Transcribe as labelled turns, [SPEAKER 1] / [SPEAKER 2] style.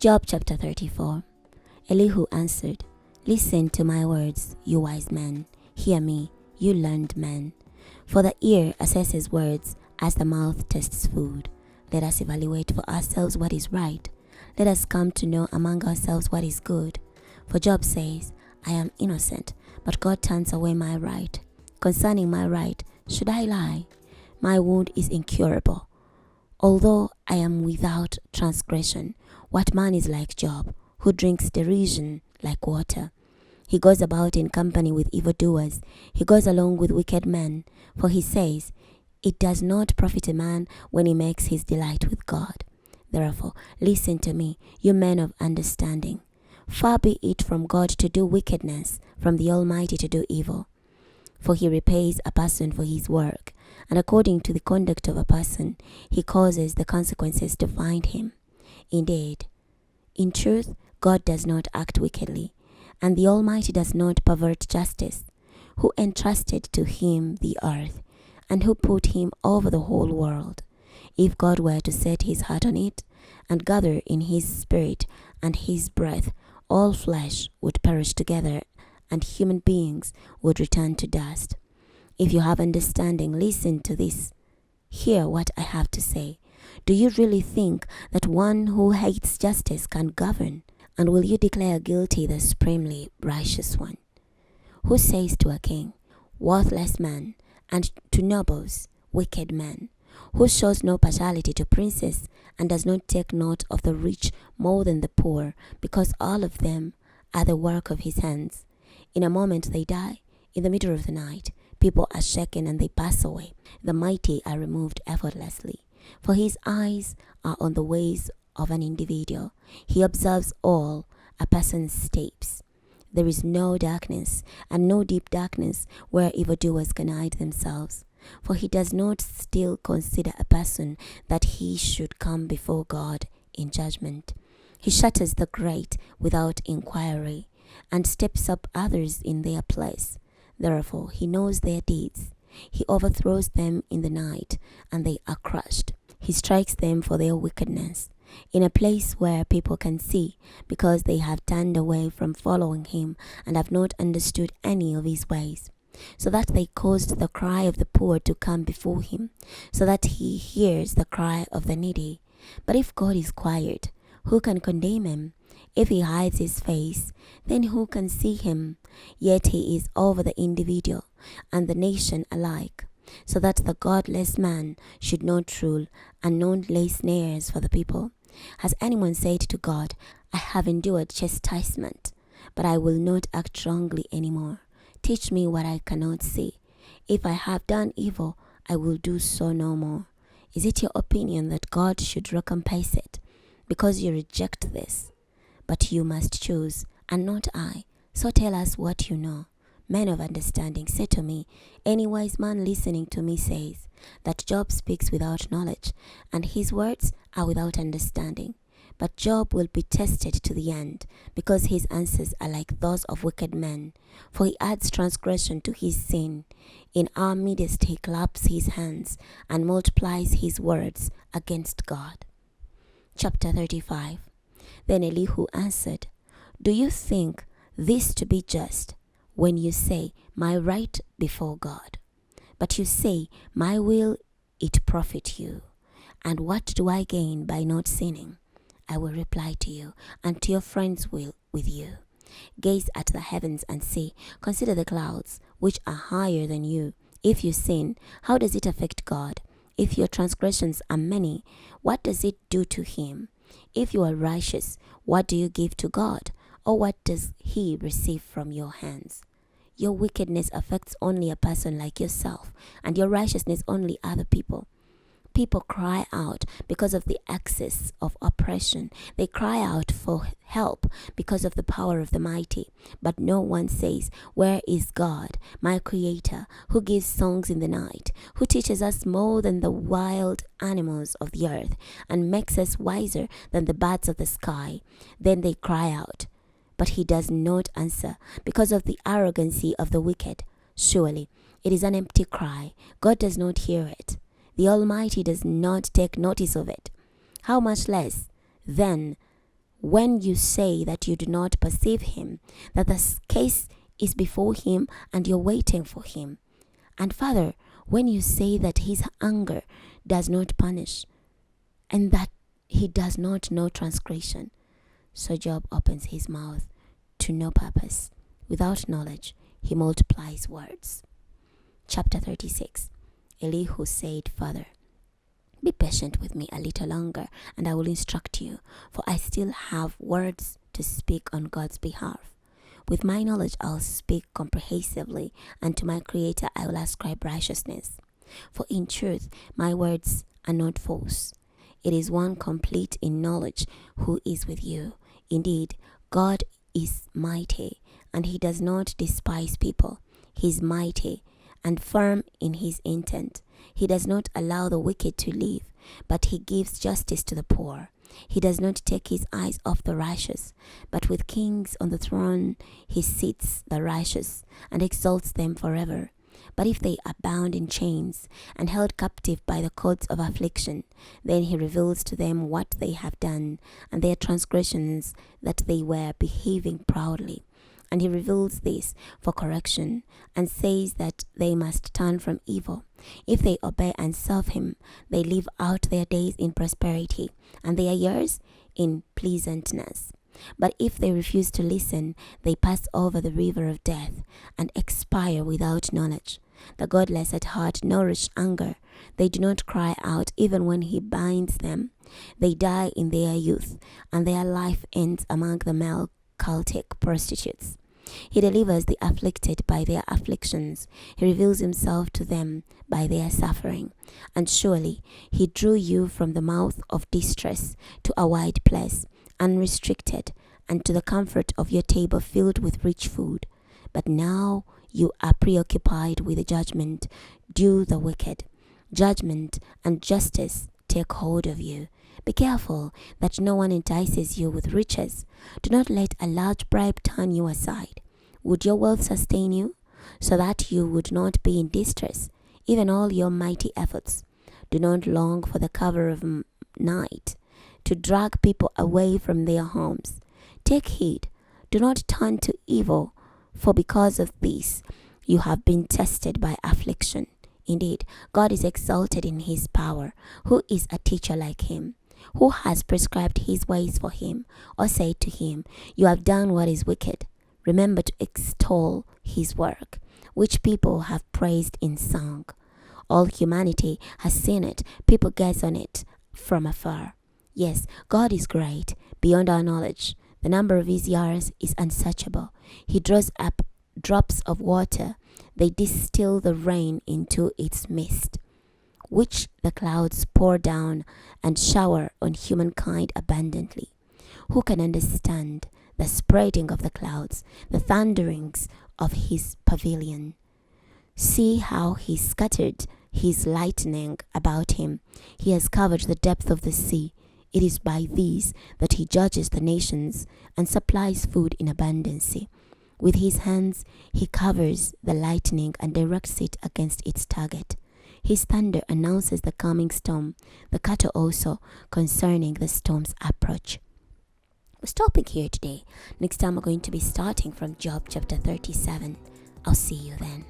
[SPEAKER 1] Job chapter 34. Elihu answered, Listen to my words, you wise men. Hear me, you learned men. For the ear assesses words as the mouth tests food. Let us evaluate for ourselves what is right. Let us come to know among ourselves what is good. For Job says, I am innocent, but God turns away my right. Concerning my right, should I lie? My wound is incurable. Although I am without transgression, what man is like Job, who drinks derision like water? He goes about in company with evildoers. He goes along with wicked men. For he says, it does not profit a man when he makes his delight with God. Therefore, listen to me, you men of understanding. Far be it from God to do wickedness, from the Almighty to do evil. For he repays a person for his work, and according to the conduct of a person, he causes the consequences to find him. Indeed, in truth, God does not act wickedly, and the Almighty does not pervert justice, who entrusted to him the earth, and who put him over the whole world. If God were to set his heart on it, and gather in his spirit and his breath, all flesh would perish together, and human beings would return to dust. If you have understanding, listen to this. Hear what I have to say. Do you really think that one who hates justice can govern? And will you declare guilty the supremely righteous one? Who says to a king, worthless man, and to nobles, wicked men? Who shows no partiality to princes, and does not take note of the rich more than the poor, because all of them are the work of his hands. In a moment they die, in the middle of the night. People are shaken and they pass away. The mighty are removed effortlessly. For his eyes are on the ways of an individual. He observes all a person's steps. There is no darkness and no deep darkness where evildoers can hide themselves. For he does not still consider a person that he should come before God in judgment. He shatters the great without inquiry, and steps up others in their place. Therefore he knows their deeds. He overthrows them in the night, and they are crushed. He strikes them for their wickedness, in a place where people can see, because they have turned away from following him, and have not understood any of his ways. So that they caused the cry of the poor to come before him, so that he hears the cry of the needy. But if God is quiet, who can condemn him? If he hides his face, then who can see him? Yet he is over the individual and the nation alike, so that the godless man should not rule, and not lay snares for the people. Has anyone said to God, I have endured chastisement, but I will not act wrongly anymore? Teach me what I cannot see. If I have done evil, I will do so no more. Is it your opinion that God should recompense it? Because you reject this. But you must choose, and not I. So tell us what you know. Men of understanding, say to me, any wise man listening to me says that Job speaks without knowledge, and his words are without understanding. But Job will be tested to the end, because his answers are like those of wicked men. For he adds transgression to his sin. In our midst he claps his hands, and multiplies his words against God. Chapter 35. Then Elihu answered, Do you think this to be just, when you say, my right before God? But you say, my will it profit you. And what do I gain by not sinning? I will reply to you, and to your friends will with you. Gaze at the heavens and see, consider the clouds, which are higher than you. If you sin, how does it affect God? If your transgressions are many, what does it do to him? If you are righteous, what do you give to God? Or what does he receive from your hands? Your wickedness affects only a person like yourself, and your righteousness only other people. People cry out because of the excess of oppression. They cry out for help because of the power of the mighty. But no one says, where is God, my Creator, who gives songs in the night, who teaches us more than the wild animals of the earth, and makes us wiser than the birds of the sky? Then they cry out, but he does not answer because of the arrogancy of the wicked. Surely it is an empty cry. God does not hear it. The Almighty does not take notice of it. How much less, then, when you say that you do not perceive him, that the case is before him and you're waiting for him. And Father, when you say that his anger does not punish and that he does not know transgression. So Job opens his mouth to no purpose. Without knowledge, he multiplies words. Chapter 36. Elihu said further, be patient with me a little longer, and I will instruct you, for I still have words to speak on God's behalf. With my knowledge I'll speak comprehensively, and to my Creator I will ascribe righteousness. For in truth my words are not false. It is one complete in knowledge who is with you. Indeed, God is mighty, and he does not despise people. He is mighty and firm in his intent. He does not allow the wicked to live, but he gives justice to the poor. He does not take his eyes off the righteous, but with kings on the throne he seats the righteous and exalts them forever. But if they are bound in chains and held captive by the cords of affliction, then he reveals to them what they have done and their transgressions, that they were behaving proudly. And he reveals this for correction, and says that they must turn from evil. If they obey and serve him, they live out their days in prosperity, and their years in pleasantness. But if they refuse to listen, they pass over the river of death, and expire without knowledge. The godless at heart nourish anger. They do not cry out even when he binds them. They die in their youth, and their life ends among the male cultic prostitutes. He delivers the afflicted by their afflictions. He reveals himself to them by their suffering. And surely he drew you from the mouth of distress to a wide place, unrestricted, and to the comfort of your table filled with rich food. But now you are preoccupied with the judgment due the wicked. Judgment and justice take hold of you. Be careful that no one entices you with riches. Do not let a large bribe turn you aside. Would your wealth sustain you, so that you would not be in distress, even all your mighty efforts? Do not long for the cover of night, to drag people away from their homes. Take heed, do not turn to evil, for because of this you have been tested by affliction. Indeed, God is exalted in his power. Who is a teacher like him? Who has prescribed his ways for him, or said to him, you have done what is wicked? Remember to extol his work, which people have praised in song. All humanity has seen it. People gaze on it from afar. Yes, God is great, beyond our knowledge. The number of his years is unsearchable. He draws up drops of water. They distill the rain into its mist, which the clouds pour down and shower on humankind abundantly. Who can understand the spreading of the clouds, the thunderings of his pavilion? See how he scattered his lightning about him. He has covered the depth of the sea. It is by these that he judges the nations and supplies food in abundance. With his hands he covers the lightning and directs it against its target. His thunder announces the coming storm, the cattle also concerning the storm's approach. We're stopping here today. Next time we're going to be starting from Job chapter 37. I'll see you then.